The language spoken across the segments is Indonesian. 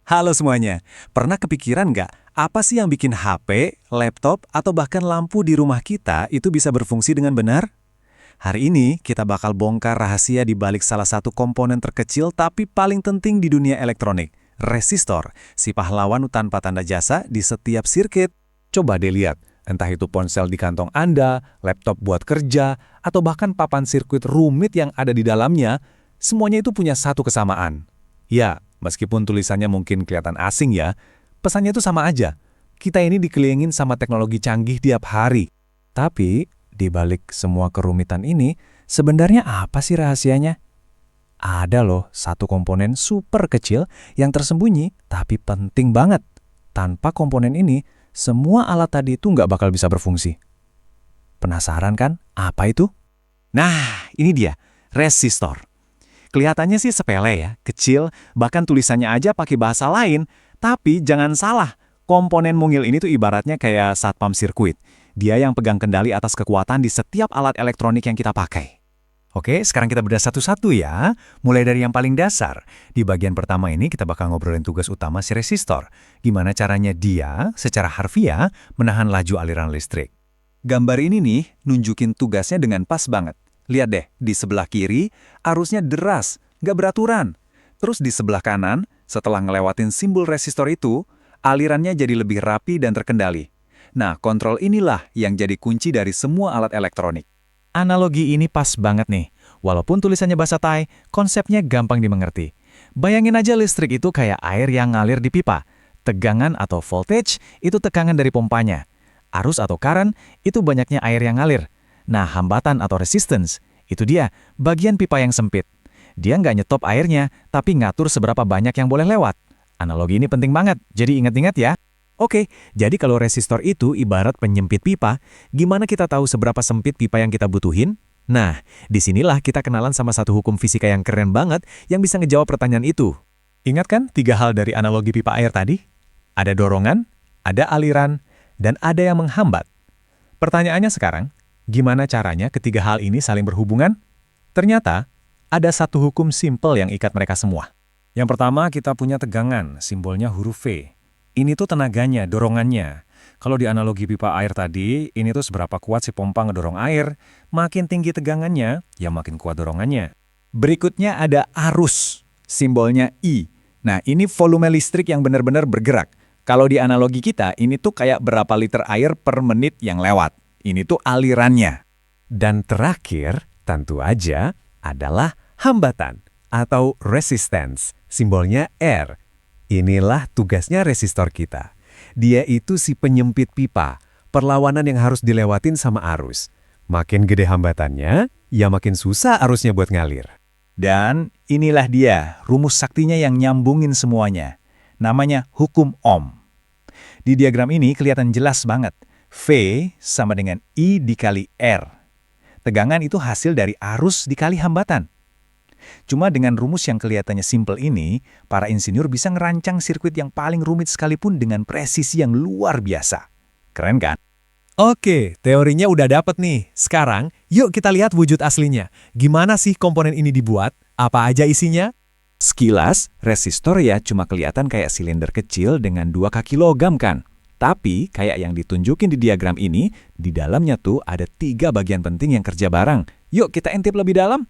Halo semuanya, pernah kepikiran nggak apa sih yang bikin HP, laptop, atau bahkan lampu di rumah kita itu bisa berfungsi dengan benar? Hari ini kita bakal bongkar rahasia di balik salah satu komponen terkecil tapi paling penting di dunia elektronik, resistor, si pahlawan tanpa tanda jasa di setiap sirkuit. Coba deh lihat, entah itu ponsel di kantong Anda, laptop buat kerja, atau bahkan papan sirkuit rumit yang ada di dalamnya, semuanya itu punya satu kesamaan. Ya, meskipun tulisannya mungkin kelihatan asing ya, pesannya itu sama aja. Kita ini dikelilingin sama teknologi canggih tiap hari. Tapi, di balik semua kerumitan ini, sebenarnya apa sih rahasianya? Ada loh satu komponen super kecil yang tersembunyi tapi penting banget. Tanpa komponen ini, semua alat tadi itu nggak bakal bisa berfungsi. Penasaran kan? Apa itu? Nah, ini dia, resistor. Kelihatannya sih sepele ya, kecil, bahkan tulisannya aja pakai bahasa lain. Tapi jangan salah, komponen mungil ini tuh ibaratnya kayak satpam sirkuit. Dia yang pegang kendali atas kekuatan di setiap alat elektronik yang kita pakai. Oke, sekarang kita bedah satu-satu ya. Mulai dari yang paling dasar. Di bagian pertama ini kita bakal ngobrolin tugas utama si resistor. Gimana caranya dia, secara harfiah, menahan laju aliran listrik. Gambar ini nih, nunjukin tugasnya dengan pas banget. Lihat deh, di sebelah kiri, arusnya deras, nggak beraturan. Terus di sebelah kanan, setelah ngelewatin simbol resistor itu, alirannya jadi lebih rapi dan terkendali. Nah, kontrol inilah yang jadi kunci dari semua alat elektronik. Analogi ini pas banget nih. Walaupun tulisannya bahasa Thai, konsepnya gampang dimengerti. Bayangin aja listrik itu kayak air yang ngalir di pipa. Tegangan atau voltage itu tegangan dari pompanya. Arus atau current itu banyaknya air yang ngalir. Nah, hambatan atau resistance, itu dia, bagian pipa yang sempit. Dia nggak nyetop airnya, tapi ngatur seberapa banyak yang boleh lewat. Analogi ini penting banget, jadi ingat-ingat ya. Oke, jadi kalau resistor itu ibarat penyempit pipa, gimana kita tahu seberapa sempit pipa yang kita butuhin? Nah, disinilah kita kenalan sama satu hukum fisika yang keren banget yang bisa ngejawab pertanyaan itu. Ingat kan 3 hal dari analogi pipa air tadi? Ada dorongan, ada aliran, dan ada yang menghambat. Pertanyaannya sekarang, gimana caranya ketiga hal ini saling berhubungan? Ternyata, ada satu hukum simpel yang ikat mereka semua. Yang pertama, kita punya tegangan, simbolnya huruf V. Ini tuh tenaganya, dorongannya. Kalau di analogi pipa air tadi, ini tuh seberapa kuat si pompa ngedorong air, makin tinggi tegangannya, ya makin kuat dorongannya. Berikutnya ada arus, simbolnya I. Nah, ini volume listrik yang benar-benar bergerak. Kalau di analogi kita, ini tuh kayak berapa liter air per menit yang lewat. Ini tuh alirannya. Dan terakhir, tentu aja, adalah hambatan atau resistance, simbolnya R. Inilah tugasnya resistor kita. Dia itu si penyempit pipa, perlawanan yang harus dilewatin sama arus. Makin gede hambatannya, ya makin susah arusnya buat ngalir. Dan inilah dia, rumus saktinya yang nyambungin semuanya. Namanya hukum Ohm. Di diagram ini kelihatan jelas banget. V sama dengan I dikali R. Tegangan itu hasil dari arus dikali hambatan. Cuma dengan rumus yang kelihatannya simpel ini, para insinyur bisa ngerancang sirkuit yang paling rumit sekalipun dengan presisi yang luar biasa. Keren kan? Oke, teorinya udah dapet nih. Sekarang, yuk kita lihat wujud aslinya. Gimana sih komponen ini dibuat? Apa aja isinya? Sekilas, resistor ya cuma kelihatan kayak silinder kecil dengan 2 kaki logam kan? Tapi, kayak yang ditunjukin di diagram ini, di dalamnya tuh ada 3 bagian penting yang kerja bareng. Yuk kita intip lebih dalam.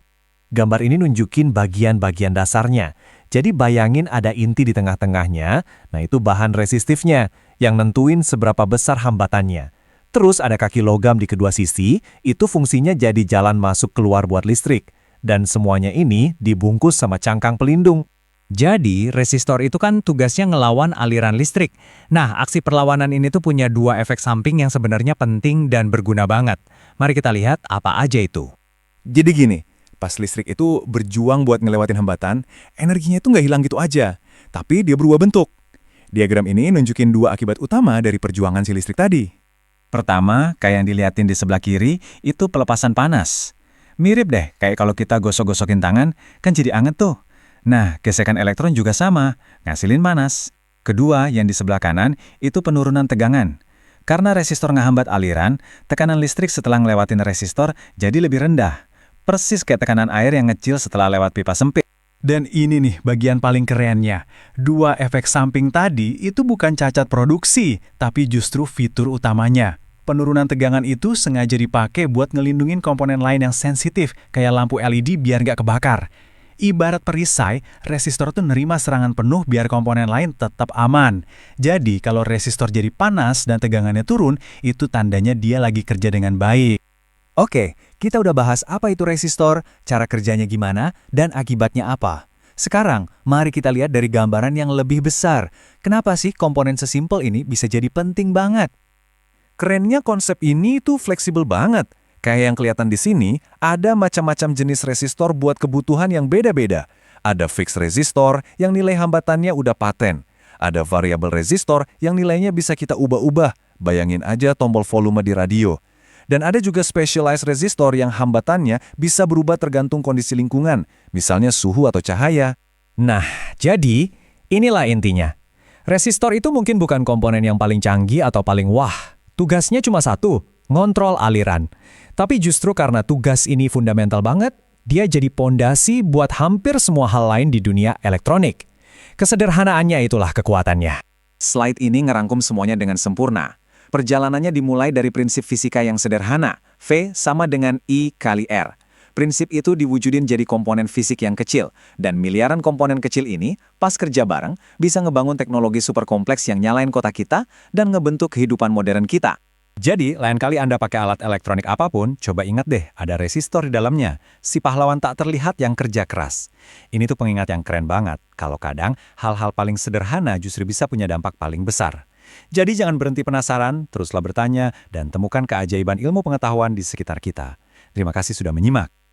Gambar ini nunjukin bagian-bagian dasarnya. Jadi bayangin ada inti di tengah-tengahnya, nah itu bahan resistifnya, yang nentuin seberapa besar hambatannya. Terus ada kaki logam di kedua sisi, itu fungsinya jadi jalan masuk keluar buat listrik. Dan semuanya ini dibungkus sama cangkang pelindung. Jadi, resistor itu kan tugasnya ngelawan aliran listrik. Nah, aksi perlawanan ini tuh punya 2 efek samping yang sebenarnya penting dan berguna banget. Mari kita lihat apa aja itu. Jadi gini, pas listrik itu berjuang buat ngelewatin hambatan, energinya itu nggak hilang gitu aja, tapi dia berubah bentuk. Diagram ini nunjukin 2 akibat utama dari perjuangan si listrik tadi. Pertama, kayak yang dilihatin di sebelah kiri, itu pelepasan panas. Mirip deh, kayak kalau kita gosok-gosokin tangan, kan jadi anget tuh. Nah, gesekan elektron juga sama, ngasilin panas. Kedua, yang di sebelah kanan, itu penurunan tegangan. Karena resistor ngehambat aliran, tekanan listrik setelah ngelewatin resistor jadi lebih rendah. Persis kayak tekanan air yang ngecil setelah lewat pipa sempit. Dan ini nih bagian paling kerennya. Dua efek samping tadi itu bukan cacat produksi, tapi justru fitur utamanya. Penurunan tegangan itu sengaja dipakai buat ngelindungin komponen lain yang sensitif, kayak lampu LED biar nggak kebakar. Ibarat perisai, resistor tuh nerima serangan penuh biar komponen lain tetap aman. Jadi kalau resistor jadi panas dan tegangannya turun, itu tandanya dia lagi kerja dengan baik. Oke, kita udah bahas apa itu resistor, cara kerjanya gimana, dan akibatnya apa. Sekarang, mari kita lihat dari gambaran yang lebih besar. Kenapa sih komponen sesimpel ini bisa jadi penting banget? Kerennya konsep ini tuh fleksibel banget. Kayak yang kelihatan di sini, ada macam-macam jenis resistor buat kebutuhan yang beda-beda. Ada fixed resistor yang nilai hambatannya udah paten. Ada variable resistor yang nilainya bisa kita ubah-ubah. Bayangin aja tombol volume di radio. Dan ada juga specialized resistor yang hambatannya bisa berubah tergantung kondisi lingkungan, misalnya suhu atau cahaya. Nah, jadi inilah intinya. Resistor itu mungkin bukan komponen yang paling canggih atau paling wah. Tugasnya cuma satu, ngontrol aliran. Tapi justru karena tugas ini fundamental banget, dia jadi pondasi buat hampir semua hal lain di dunia elektronik. Kesederhanaannya itulah kekuatannya. Slide ini ngerangkum semuanya dengan sempurna. Perjalanannya dimulai dari prinsip fisika yang sederhana, V sama dengan I kali R. Prinsip itu diwujudin jadi komponen fisik yang kecil, dan miliaran komponen kecil ini, pas kerja bareng, bisa ngebangun teknologi super kompleks yang nyalain kota kita dan ngebentuk kehidupan modern kita. Jadi, lain kali Anda pakai alat elektronik apapun, coba ingat deh, ada resistor di dalamnya. Si pahlawan tak terlihat yang kerja keras. Ini tuh pengingat yang keren banget, kalau kadang hal-hal paling sederhana justru bisa punya dampak paling besar. Jadi jangan berhenti penasaran, teruslah bertanya, dan temukan keajaiban ilmu pengetahuan di sekitar kita. Terima kasih sudah menyimak.